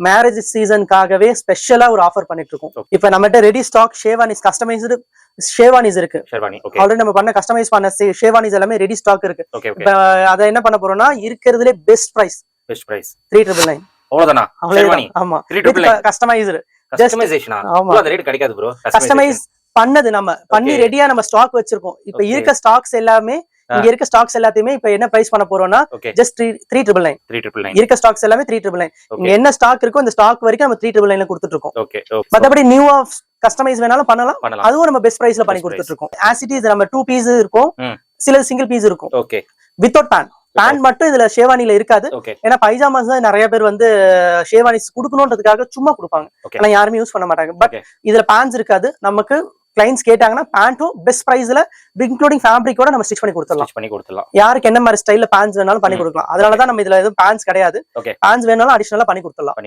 Marriage சீசனுக்காகவே ஸ்பெஷலா ஒரு offer பண்ணிட்டு இருக்கோம். இப்ப நம்மகிட்ட ரெடி ஸ்டாக் ஷேவானிஸ் கஸ்டமைஸ்டு ஷேவானிஸ் இருக்கு. ஆல்ரெடி நம்ம பண்ண கஸ்டமைஸ் பண்ண ஷேவானிஸ் எல்லாமே ரெடி ஸ்டாக் இருக்கு. இப்ப அத என்ன பண்ண போறோம்னா இருக்கிறதுலே பெஸ்ட் பிரைஸ் 3999. அவ்வளவுதானா? ஷேர்வானி. ஆமா. கஸ்டமைஸ்டு. கஸ்டமைசேஷனா? ஆமா. அந்த ரேட் கிடைக்காது ப்ரோ. கஸ்டமைஸ் பண்ணது நம்ம பண்ணி ரெடியா நம்ம ஸ்டாக் வச்சிருக்கோம். இப்ப இருக்க ஸ்டாக்ஸ் எல்லாமே இங்க இருக்க ஸ்டாக்ஸ் எல்லாத்தையுமே இப்ப என்ன பிரைஸ் பண்ண போறோம்னா ஜஸ்ட் 3999. இருக்க ஸ்டாக்ஸ் எல்லாமே 3999. இங்க என்ன ஸ்டாக் இருக்கோ அந்த ஸ்டாக் வரைக்கும் நம்ம 3999ல கொடுத்துட்டு இருக்கோம். மத்தபடி நியூ ஆஃப் கஸ்டமைஸ் வேணாலும் பண்ணலாம். அதுவும் நம்ம பெஸ்ட் பிரைஸ்ல பண்ணி கொடுத்துட்டு இருக்கோம். ஆஸ் இட் இஸ் நம்ம 2 பீஸ் இருக்கும், சில சிங்கிள் பீஸ் இருக்கும். வித்தவுட் பேண்ட் மட்டும் இதுல ஷேவானில இருக்காது. ஏன்னா பைஜாமாஸ் தான் நிறைய பேர் வந்து ஷேவானிஸ் குடுக்கணும்ன்றதுக்காக சும்மா கொடுப்பாங்க. ஆனா யாருமே யூஸ் பண்ண மாட்டாங்க. பட் இதுல பேண்ட்ஸ் இருக்காது. நமக்கு கிளைண்ட்ஸ் கேட்டாங்கன்னா பேண்ட்டும் பெஸ்ட் பிரைஸ்ல இன்க்ளூடிங் ஃபேப்ரிக்கோட நம்ம ஸ்டிச் பண்ணி கொடுத்துடலாம். யாருக்கு என்ன மாதிரி ஸ்டைல்ல பேண்ட்ஸ் வேணாலும் பண்ணி கொடுக்கலாம். அதனாலதான் நம்ம இதுல எதுவும் பேண்ட்ஸ் கிடையாது. பேண்ட்ஸ் வேணாலும் அடிஷனலா பண்ணி கொடுத்துடலாம்.